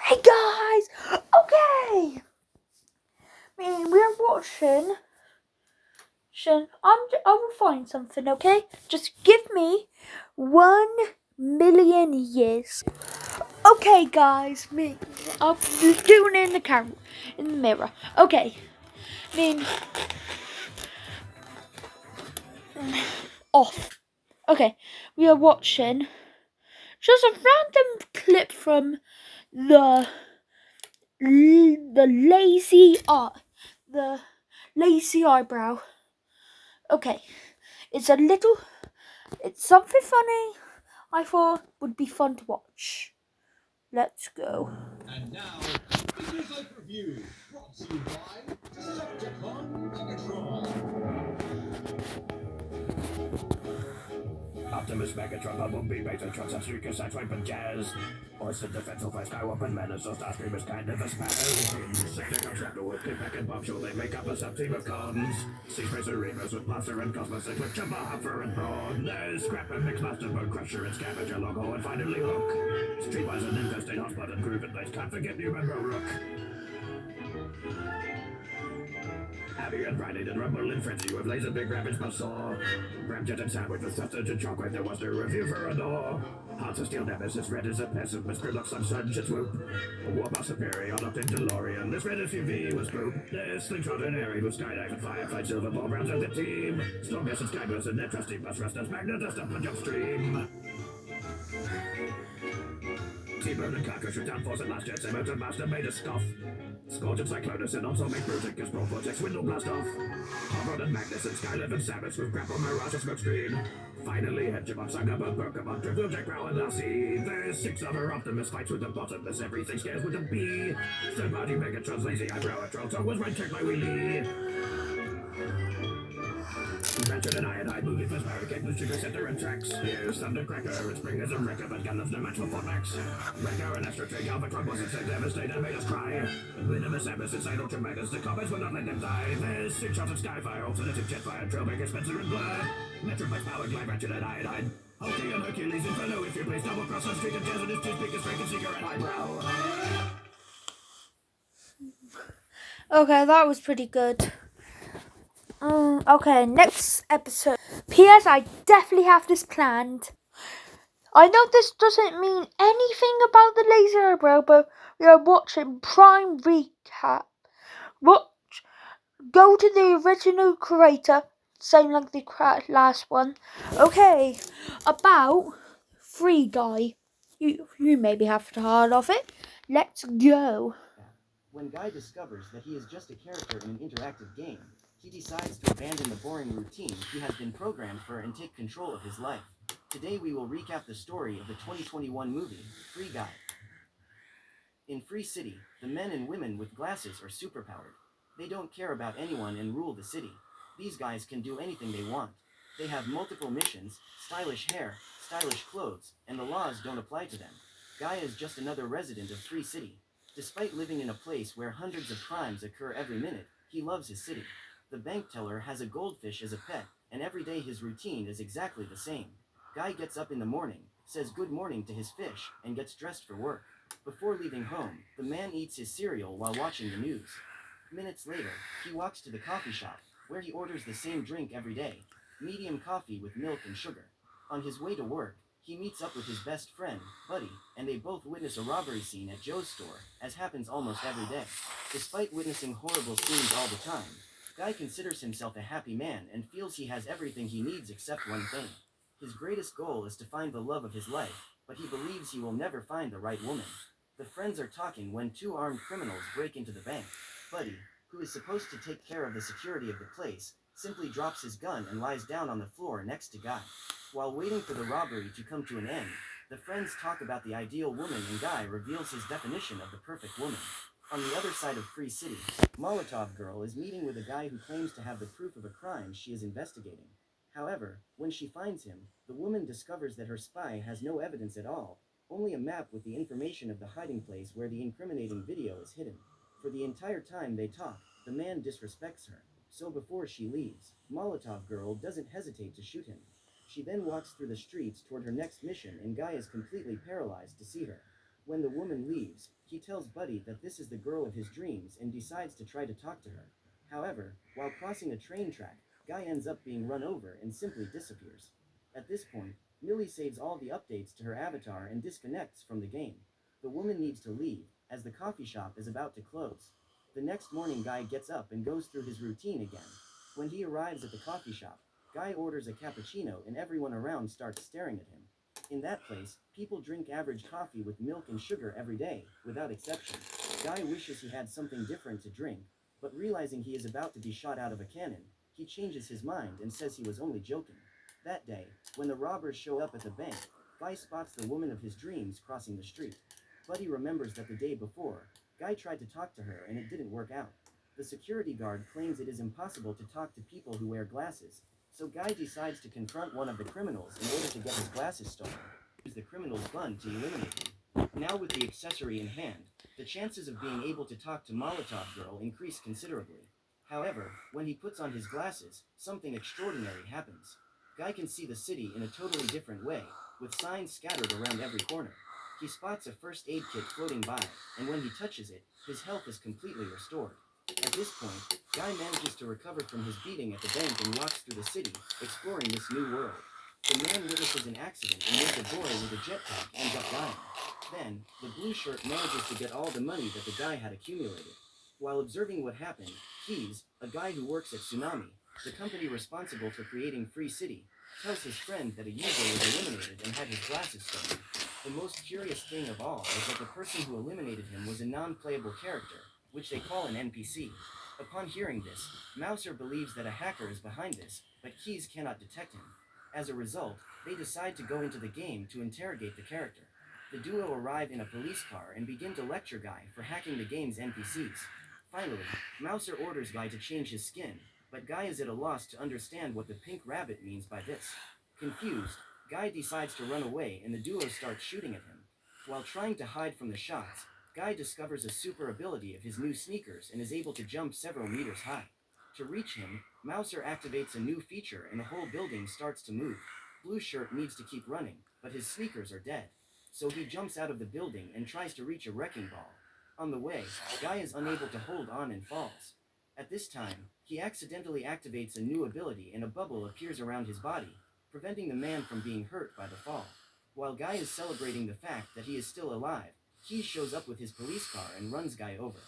Hey guys! Okay! We're watching. I will find something, okay? Just give me 1,000,000 years. Okay, guys. I'm doing it in the camera, in the mirror. Okay. Off. Okay. We are watching just a random clip from the lazy eyebrow. Okay, it's something funny I thought would be fun to watch. Let's go. And now, Figures Like Review, brought to you by Decepticon Megatron. Optimus, Megatron, Bumblebee, Megatron, Satsuka, Sideswipe, and Jazz. Orson, Defensive Flash, Skywalker, Menace, so Starscream is kind of a spaz. Insecticons, Raptor, Kickback, and Bob Show, they make up a sub-team of cons. Sea Racer, Remus with Blaster and Cosmos, Eclipse, Jumper, Hopper, and Brawn. There's Scrap and Mixmaster, Bone Crusher, and Scavenger, Logo, and finally Hook. Streetwise and Infestate, Hotspot, and Groove, and Blaze, can't forget you, remember Rook. Abby and Friday and Rumble and Frenzy with Laser Big Ravage Buzzsaw. Ramjet and Sandwich with Sausage and Shockwave, there was no review for a door. Hearts of Steel Nemesis, Red is a pessimist, Gridlock some Sunshine Swoop. Warboss Superior, locked in DeLorean, this red SUV was poop. There's Slingshot and Aerie with Skydive and Firefight, Silver Ball Browns and the team. Stormgas and Skyburst and their trusty bus rusters, Magnetist up and Jump T-Bird and Carcass with Downforce and Last Jet, Semotor Master made a scoff. Scourge and Cyclonus and Onsonic Brutic as Pro Vortex Window Blast off. Hot and Magnus and Skylive and Samus with Grapple Mirage and Smokescreen. Finally, Headjabot, Sangaba, Pokemon, Triple Jack, Growl, and Lassie. There's 6 other Optimus fights with the bottomless, everything scares with a B. Third body Megatron's lazy eyebrow, a troll tongue was right checked by Wheelie. Ratchet and Iodine, movie first barricade with Sugar Center and Tracks. Here's Thundercracker, and Spring is a wrecker, but gun loves no match for Fortmax. Wrecker and Astro Trade, Galvatron wasn't so devastated, made us cry. Venomous Abyss inside Ultra Magnus, the comments will not let them die. There's 6 shots of Skyfire, Alternative Jetfire, Trailmaker, Spencer and Blur. Metrobytes, Power Glide, Ratchet and Iodine. Hulky and Hercules, Inferno, if you please double cross on Street of Jazz and his two speakers, Drake and Seeker and Eyebrow. Okay, that was pretty good. Okay, next episode. P.S. I definitely have this planned. I know this doesn't mean anything about the laser eyebrow, but we are watching Prime Recap. Go to the original creator, same like the last one. Okay, about Free Guy. You maybe have heard of it. Let's go. When Guy discovers that he is just a character in an interactive game, he decides to abandon the boring routine he has been programmed for and take control of his life. Today we will recap the story of the 2021 movie, Free Guy. In Free City, the men and women with glasses are superpowered. They don't care about anyone and rule the city. These guys can do anything they want. They have multiple missions, stylish hair, stylish clothes, and the laws don't apply to them. Guy is just another resident of Free City. Despite living in a place where hundreds of crimes occur every minute, he loves his city. The bank teller has a goldfish as a pet, and every day his routine is exactly the same. Guy gets up in the morning, says good morning to his fish, and gets dressed for work. Before leaving home, the man eats his cereal while watching the news. Minutes later, he walks to the coffee shop, where he orders the same drink every day, medium coffee with milk and sugar. On his way to work, he meets up with his best friend, Buddy, and they both witness a robbery scene at Joe's store, as happens almost every day. Despite witnessing horrible scenes all the time, Guy considers himself a happy man and feels he has everything he needs except one thing. His greatest goal is to find the love of his life, but he believes he will never find the right woman. The friends are talking when 2 armed criminals break into the bank. Buddy, who is supposed to take care of the security of the place, simply drops his gun and lies down on the floor next to Guy. While waiting for the robbery to come to an end, the friends talk about the ideal woman and Guy reveals his definition of the perfect woman. On the other side of Free City, Molotov Girl is meeting with a guy who claims to have the proof of a crime she is investigating. However, when she finds him, the woman discovers that her spy has no evidence at all, only a map with the information of the hiding place where the incriminating video is hidden. For the entire time they talk, the man disrespects her, so before she leaves, Molotov Girl doesn't hesitate to shoot him. She then walks through the streets toward her next mission and Guy is completely paralyzed to see her. When the woman leaves, He tells Buddy that this is the girl of his dreams and decides to try to talk to her. However, while crossing a train track, Guy ends up being run over and simply disappears. At this point, Millie saves all the updates to her avatar and disconnects from the game. The woman needs to leave, as the coffee shop is about to close. The next morning, Guy gets up and goes through his routine again. When he arrives at the coffee shop, Guy orders a cappuccino and everyone around starts staring at him. In that place, people drink average coffee with milk and sugar every day, without exception. Guy wishes he had something different to drink, but realizing he is about to be shot out of a cannon, he changes his mind and says he was only joking. That day, when the robbers show up at the bank, Guy spots the woman of his dreams crossing the street. Buddy remembers that the day before, Guy tried to talk to her and it didn't work out. The security guard claims it is impossible to talk to people who wear glasses, so Guy decides to confront one of the criminals in order to get his glasses stolen. Use the criminal's gun to eliminate him. Now with the accessory in hand, the chances of being able to talk to Molotov Girl increase considerably. However, when he puts on his glasses, something extraordinary happens. Guy can see the city in a totally different way, with signs scattered around every corner. He spots a first aid kit floating by, and when he touches it, his health is completely restored. At this point, Guy manages to recover from his beating at the bank and walks through the city, exploring this new world. The man witnesses an accident in which a boy with a jetpack ends up dying. Then, the blue shirt manages to get all the money that the guy had accumulated. While observing what happened, Keys, a guy who works at Tsunami, the company responsible for creating Free City, tells his friend that a user was eliminated and had his glasses stolen. The most curious thing of all is that the person who eliminated him was a non-playable character, which they call an NPC. Upon hearing this, Mouser believes that a hacker is behind this, but Keys cannot detect him. As a result, they decide to go into the game to interrogate the character. The duo arrive in a police car and begin to lecture Guy for hacking the game's NPCs. Finally, Mouser orders Guy to change his skin, but Guy is at a loss to understand what the pink rabbit means by this. Confused, Guy decides to run away and the duo starts shooting at him. While trying to hide from the shots, Guy discovers a super ability of his new sneakers and is able to jump several meters high. To reach him, Mouser activates a new feature and the whole building starts to move. Blue Shirt needs to keep running, but his sneakers are dead. So he jumps out of the building and tries to reach a wrecking ball. On the way, Guy is unable to hold on and falls. At this time, he accidentally activates a new ability and a bubble appears around his body, preventing the man from being hurt by the fall. While Guy is celebrating the fact that he is still alive, Keys shows up with his police car and runs Guy over.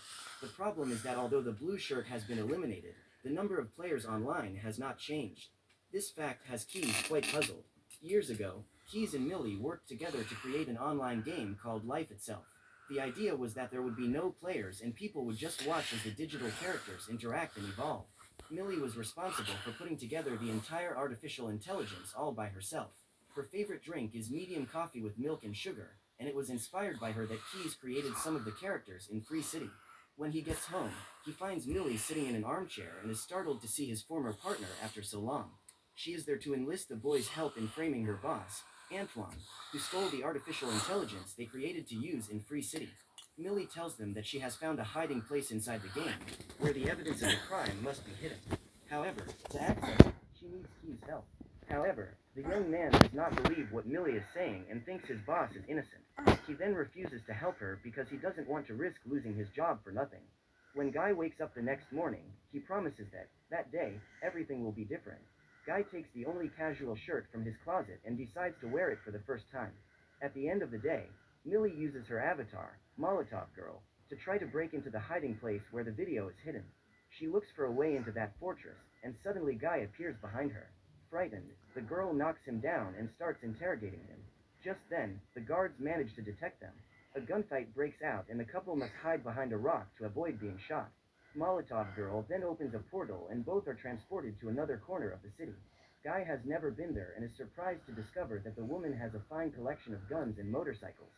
The problem is that although the blue shirt has been eliminated, the number of players online has not changed. This fact has Keys quite puzzled. Years ago, Keys and Millie worked together to create an online game called Life Itself. The idea was that there would be no players and people would just watch as the digital characters interact and evolve. Millie was responsible for putting together the entire artificial intelligence all by herself. Her favorite drink is medium coffee with milk and sugar, and it was inspired by her that Keys created some of the characters in Free City. When he gets home, he finds Millie sitting in an armchair and is startled to see his former partner after so long. She is there to enlist the boys' help in framing her boss, Antoine, who stole the artificial intelligence they created to use in Free City. Millie tells them that she has found a hiding place inside the game, where the evidence of the crime must be hidden. However, to access it, she needs Keys' help. However, the young man does not believe what Millie is saying and thinks his boss is innocent. He then refuses to help her because he doesn't want to risk losing his job for nothing. When Guy wakes up the next morning, he promises that day, everything will be different. Guy takes the only casual shirt from his closet and decides to wear it for the first time. At the end of the day, Millie uses her avatar, Molotov Girl, to try to break into the hiding place where the video is hidden. She looks for a way into that fortress, and suddenly Guy appears behind her. Frightened, the girl knocks him down and starts interrogating him. Just then, the guards manage to detect them. A gunfight breaks out and the couple must hide behind a rock to avoid being shot. Molotov Girl then opens a portal and both are transported to another corner of the city. Guy has never been there and is surprised to discover that the woman has a fine collection of guns and motorcycles.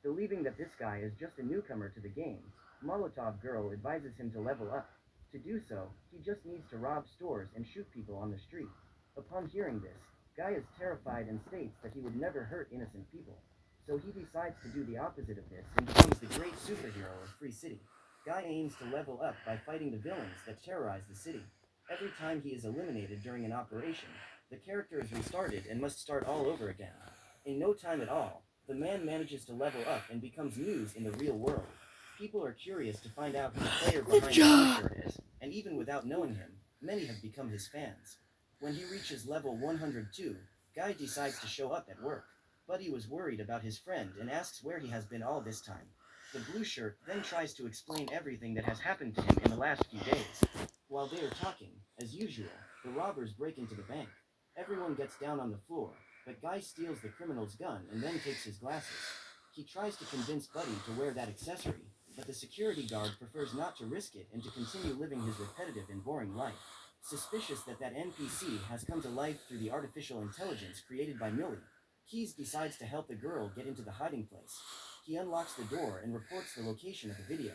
Believing that this guy is just a newcomer to the game, Molotov Girl advises him to level up. To do so, he just needs to rob stores and shoot people on the street. Upon hearing this, Guy is terrified and states that he would never hurt innocent people. So he decides to do the opposite of this and becomes the great superhero of Free City. Guy aims to level up by fighting the villains that terrorize the city. Every time he is eliminated during an operation, the character is restarted and must start all over again. In no time at all, the man manages to level up and becomes news in the real world. People are curious to find out who the player behind the blue shirt is, and even without knowing him, many have become his fans. When he reaches level 102, Guy decides to show up at work. Buddy was worried about his friend and asks where he has been all this time. The blue shirt then tries to explain everything that has happened to him in the last few days. While they are talking, as usual, the robbers break into the bank. Everyone gets down on the floor, but Guy steals the criminal's gun and then takes his glasses. He tries to convince Buddy to wear that accessory, but the security guard prefers not to risk it and to continue living his repetitive and boring life. Suspicious that NPC has come to life through the artificial intelligence created by Millie, Keys decides to help the girl get into the hiding place. He unlocks the door and reports the location of the video.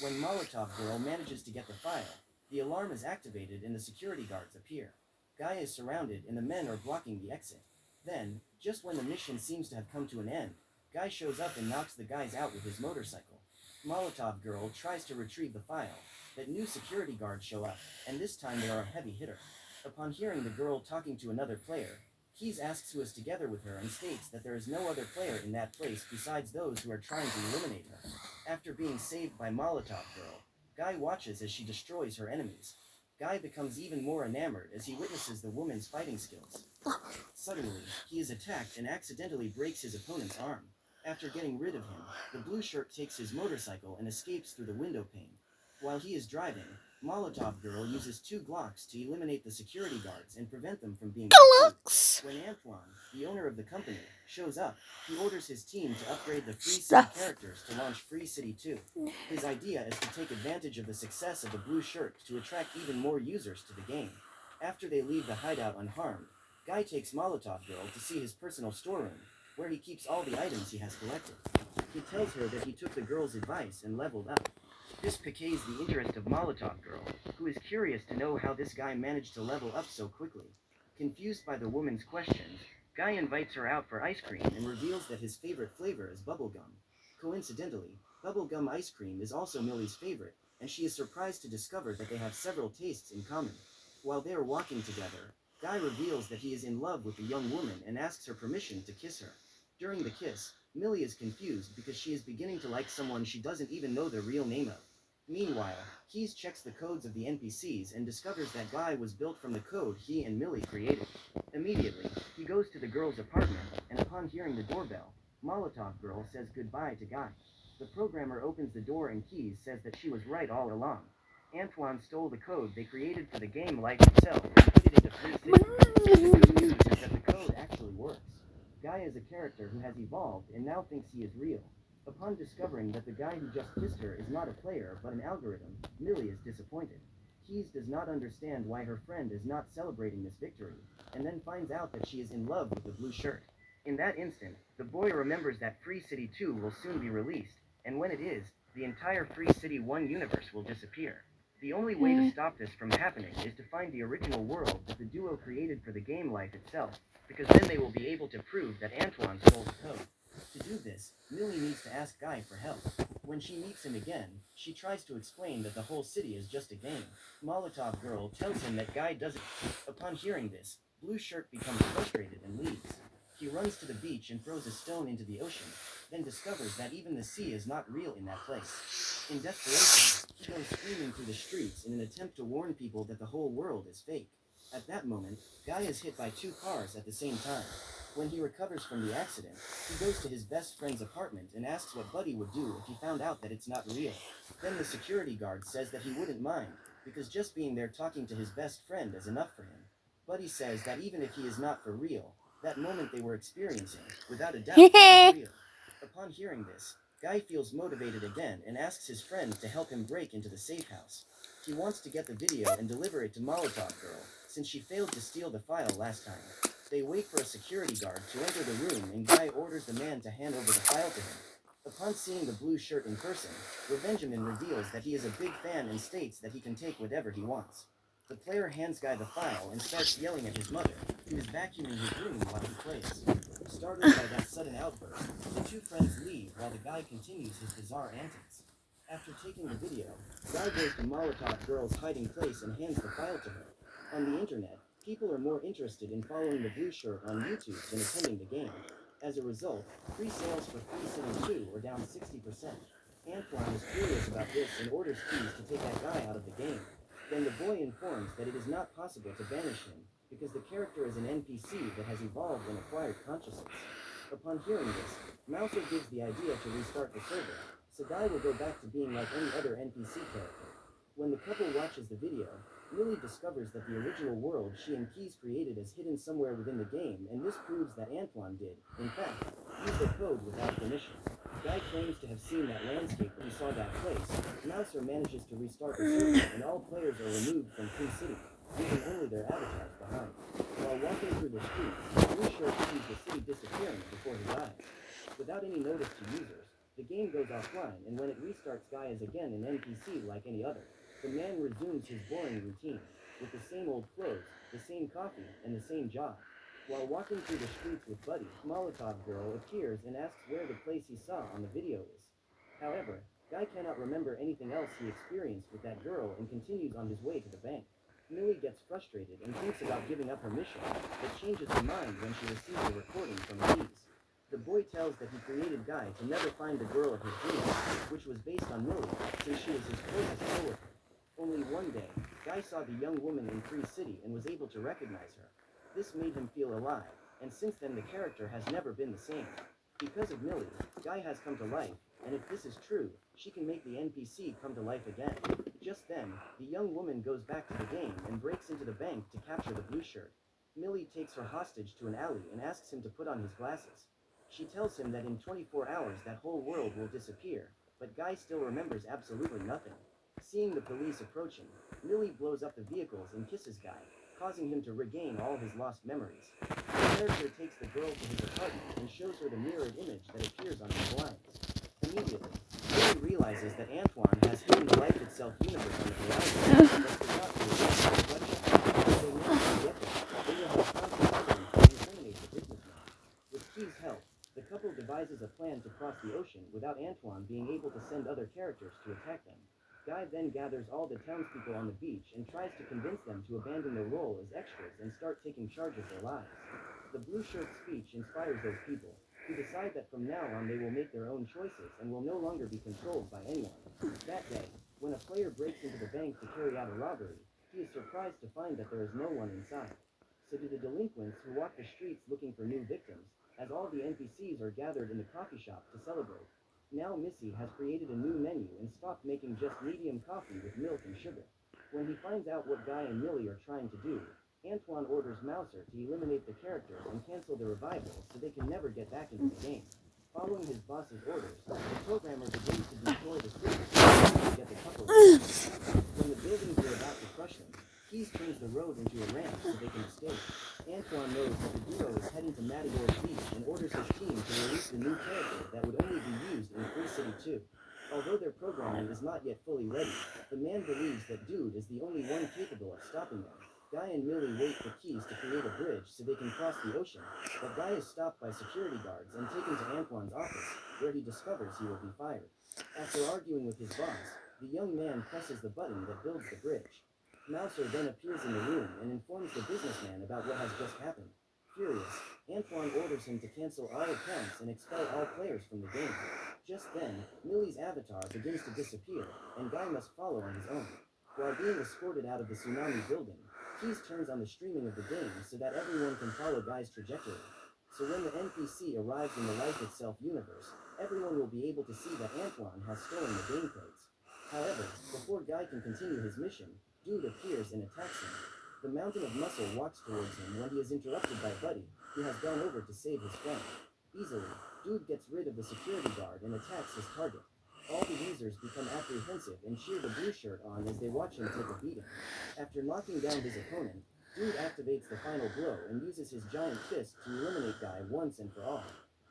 When Molotov Girl manages to get the file, the alarm is activated and the security guards appear. Guy is surrounded and the men are blocking the exit. Then, just when the mission seems to have come to an end, Guy shows up and knocks the guys out with his motorcycle. Molotov Girl tries to retrieve the file, but new security guards show up, and this time they are a heavy hitter. Upon hearing the girl talking to another player, Keys asks who is together with her and states that there is no other player in that place besides those who are trying to eliminate her. After being saved by Molotov Girl, Guy watches as she destroys her enemies. Guy becomes even more enamored as he witnesses the woman's fighting skills. Suddenly, he is attacked and accidentally breaks his opponent's arm. After getting rid of him, the blue shirt takes his motorcycle and escapes through the window pane. While he is driving, Molotov Girl uses 2 Glocks to eliminate the security guards and prevent them from being pursued. When Antoine, the owner of the company, shows up, he orders his team to upgrade the Free City characters to launch Free City 2. His idea is to take advantage of the success of the blue shirt to attract even more users to the game. After they leave the hideout unharmed, Guy takes Molotov Girl to see his personal storeroom, where he keeps all the items he has collected. He tells her that he took the girl's advice and leveled up. This piques the interest of Molotov Girl, who is curious to know how this guy managed to level up so quickly. Confused by the woman's questions, Guy invites her out for ice cream and reveals that his favorite flavor is bubblegum. Coincidentally, bubblegum ice cream is also Millie's favorite, and she is surprised to discover that they have several tastes in common. While they are walking together, Guy reveals that he is in love with the young woman and asks her permission to kiss her. During the kiss, Millie is confused because she is beginning to like someone she doesn't even know the real name of. Meanwhile, Keys checks the codes of the NPCs and discovers that Guy was built from the code he and Millie created. Immediately, he goes to the girl's apartment, and upon hearing the doorbell, Molotov Girl says goodbye to Guy. The programmer opens the door and Keys says that she was right all along. Antoine stole the code they created for the game life itself and put it into Free City. The good news is that the code actually works. Guy is a character who has evolved and now thinks he is real. Upon discovering that the guy who just kissed her is not a player but an algorithm, Millie is disappointed. Keys does not understand why her friend is not celebrating this victory, and then finds out that she is in love with the blue shirt. In that instant, the boy remembers that Free City 2 will soon be released, and when it is, the entire Free City 1 universe will disappear. The only way to stop this from happening is to find the original world that the duo created for the game life itself, because then they will be able to prove that Antoine stole the code. To do this, Millie needs to ask Guy for help. When she meets him again, she tries to explain that the whole city is just a game. Molotov Girl tells him that Guy doesn't. Upon hearing this, Blue Shirt becomes frustrated and leaves. He runs to the beach and throws a stone into the ocean, then discovers that even the sea is not real in that place. In desperation, he goes screaming through the streets in an attempt to warn people that the whole world is fake. At that moment, Guy is hit by 2 cars at the same time. When he recovers from the accident, he goes to his best friend's apartment and asks what Buddy would do if he found out that it's not real. Then the security guard says that he wouldn't mind, because just being there talking to his best friend is enough for him. Buddy says that even if he is not for real, that moment they were experiencing, without a doubt, is real. Upon hearing this, Guy feels motivated again and asks his friend to help him break into the safe house. He wants to get the video and deliver it to Molotov Girl, since she failed to steal the file last time. They wait for a security guard to enter the room and Guy orders the man to hand over the file to him. Upon seeing the blue shirt in person, Revengeman reveals that he is a big fan and states that he can take whatever he wants. The player hands Guy the file and starts yelling at his mother, who is vacuuming his room while he plays. Startled by that sudden outburst, the 2 friends leave while the guy continues his bizarre antics. After taking the video, Guy goes to Molotov Girl's hiding place and hands the file to her. On the internet, people are more interested in following the blue shirt on YouTube than attending the game. As a result, pre-sales for Free City 2 are down 60%. Antoine is curious about this and orders Keys to take that guy out of the game. Then the boy informs that it is not possible to banish him, because the character is an NPC that has evolved and acquired consciousness. Upon hearing this, Mouser gives the idea to restart the server, so Guy will go back to being like any other NPC character. When the couple watches the video, Millie discovers that the original world she and Keys created is hidden somewhere within the game, and this proves that Antoine did, in fact, use the code without permission. Guy claims to have seen that landscape when he saw that place. Mouser manages to restart the server, and all players are removed from Tree City, leaving only their avatars behind. While walking through the streets, Blue Shirt sees the city disappearing before his eyes. Without any notice to users, the game goes offline, and when it restarts, Guy is again an NPC like any other. The man resumes his boring routine, with the same old clothes, the same coffee, and the same job. While walking through the streets with Buddy, Molotov Girl appears and asks where the place he saw on the video is. However, Guy cannot remember anything else he experienced with that girl and continues on his way to the bank. Millie gets frustrated and thinks about giving up her mission, but changes her mind when she receives a recording from Keys. The boy tells that he created Guy to never find the girl of his dreams, which was based on Millie, since she was his closest coworker. Only one day, Guy saw the young woman in Tree City and was able to recognize her. This made him feel alive, and since then the character has never been the same. Because of Millie, Guy has come to life, and if this is true, she can make the NPC come to life again. Just then, the young woman goes back to the game and breaks into the bank to capture the blue shirt. Millie takes her hostage to an alley and asks him to put on his glasses. She tells him that in 24 hours that whole world will disappear, but Guy still remembers absolutely nothing. Seeing the police approaching, Millie blows up the vehicles and kisses Guy, causing him to regain all his lost memories. The character takes the girl to his apartment and shows her the mirrored image that appears on his blinds. Immediately, Millie realizes that Antoine has hidden the life itself universe on the horizon, but forgot to erase the reflection. If they manage to get there, they will have conflict and incriminate the businessman. With Key's help, the couple devises a plan to cross the ocean without Antoine being able to send other characters to attack them. Guy then gathers all the townspeople on the beach and tries to convince them to abandon their role as extras and start taking charge of their lives. The blue shirt speech inspires those people, who decide that from now on they will make their own choices and will no longer be controlled by anyone. That day, when a player breaks into the bank to carry out a robbery, he is surprised to find that there is no one inside. So do the delinquents who walk the streets looking for new victims, as all the NPCs are gathered in the coffee shop to celebrate. Now Missy has created a new menu and stopped making just medium coffee with milk and sugar. When he finds out what Guy and Millie are trying to do, Antoine orders Mouser to eliminate the characters and cancel the revival so they can never get back into the game. Following his boss's orders, the programmer begins to destroy the streets to get the couple. When the buildings are about to crush them, Keys turns the road into a ramp so they can escape. Antoine knows that the duo is heading to Matador's Beach and orders his team to release the new character that would only be used in Free City 2. Although their programming is not yet fully ready, the man believes that Dude is the only one capable of stopping them. Guy and Millie wait for Keys to create a bridge so they can cross the ocean, but Guy is stopped by security guards and taken to Antoine's office, where he discovers he will be fired. After arguing with his boss, the young man presses the button that builds the bridge. Mouser then appears in the room and informs the businessman about what has just happened. Furious, Antoine orders him to cancel all accounts and expel all players from the game. Just then, Millie's avatar begins to disappear, and Guy must follow on his own. While being escorted out of the tsunami building, Keys turns on the streaming of the game so that everyone can follow Guy's trajectory. So when the NPC arrives in the Life Itself universe, everyone will be able to see that Antoine has stolen the game codes. However, before Guy can continue his mission, Dude appears and attacks him. The mountain of muscle walks towards him when he is interrupted by Buddy, who has gone over to save his friend. Easily, Dude gets rid of the security guard and attacks his target. All the users become apprehensive and cheer the blue shirt on as they watch him take a beating. After knocking down his opponent, Dude activates the final blow and uses his giant fist to eliminate Guy once and for all.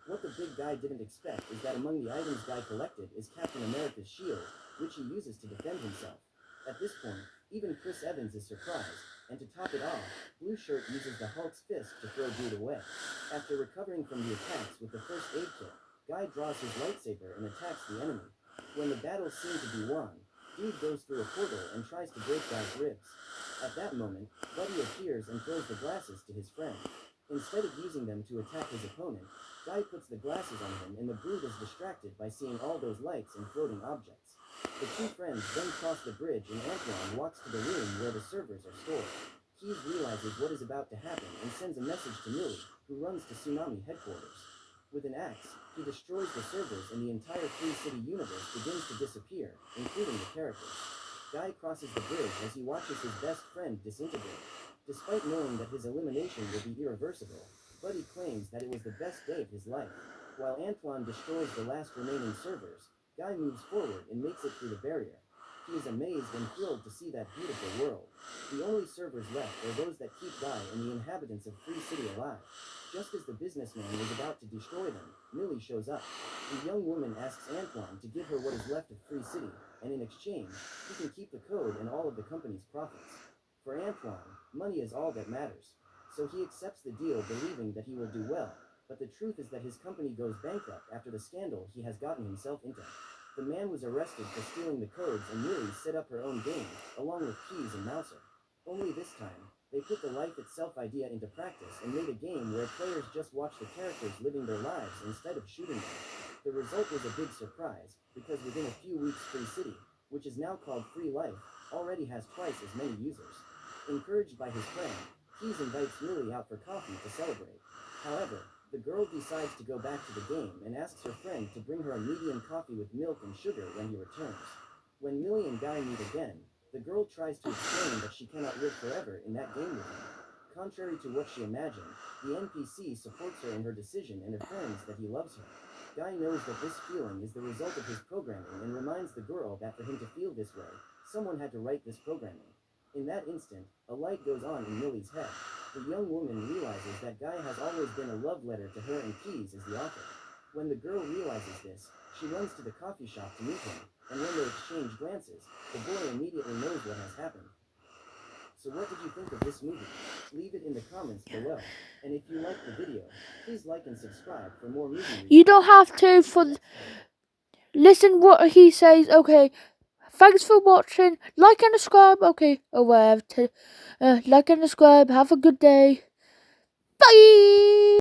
What the big guy didn't expect is that among the items Guy collected is Captain America's shield, which he uses to defend himself. At this point, even Chris Evans is surprised, and to top it off, Blue Shirt uses the Hulk's fist to throw Dude away. After recovering from the attacks with the first aid kit, Guy draws his lightsaber and attacks the enemy. When the battle seems to be won, Dude goes through a portal and tries to break Guy's ribs. At that moment, Buddy appears and throws the glasses to his friend. Instead of using them to attack his opponent, Guy puts the glasses on him and the brute is distracted by seeing all those lights and floating objects. The two friends then cross the bridge and Antoine walks to the room where the servers are stored. Keys realizes what is about to happen and sends a message to Millie, who runs to Tsunami headquarters. With an axe, he destroys the servers and the entire Free City universe begins to disappear, including the characters. Guy crosses the bridge as he watches his best friend disintegrate. Despite knowing that his elimination will be irreversible, Buddy claims that it was the best day of his life. While Antoine destroys the last remaining servers, Guy moves forward and makes it through the barrier. He is amazed and thrilled to see that beautiful world. The only servers left are those that keep Guy and the inhabitants of Free City alive. Just as the businessman was about to destroy them, Millie shows up. The young woman asks Antoine to give her what is left of Free City, and in exchange, he can keep the code and all of the company's profits. For Antoine, money is all that matters. So he accepts the deal believing that he will do well, but the truth is that his company goes bankrupt after the scandal he has gotten himself into. The man was arrested for stealing the codes and Millie set up her own game, along with Keys and Mouser. Only this time, they put the life itself idea into practice and made a game where players just watch the characters living their lives instead of shooting them. The result was a big surprise, because within a few weeks Free City, which is now called Free Life, already has twice as many users. Encouraged by his friend, Keys invites Millie out for coffee to celebrate. However, the girl decides to go back to the game and asks her friend to bring her a medium coffee with milk and sugar when he returns. When Millie and Guy meet again, the girl tries to explain that she cannot live forever in that game with him. Contrary to what she imagined, the NPC supports her in her decision and affirms that he loves her. Guy knows that this feeling is the result of his programming and reminds the girl that for him to feel this way, someone had to write this programming. In that instant, a light goes on in Millie's head. The young woman realizes that Guy has always been a love letter to her and Keys as the author. When the girl realizes this, she runs to the coffee shop to meet him, and when they exchange glances, the boy immediately knows what has happened. So what did you think of this movie? Leave it in the comments below. And if you liked the video, please like and subscribe for more movie reviews. You don't have to listen what he says. Okay. Thanks for watching. Like and subscribe. Okay. Like and subscribe. Have a good day. Bye.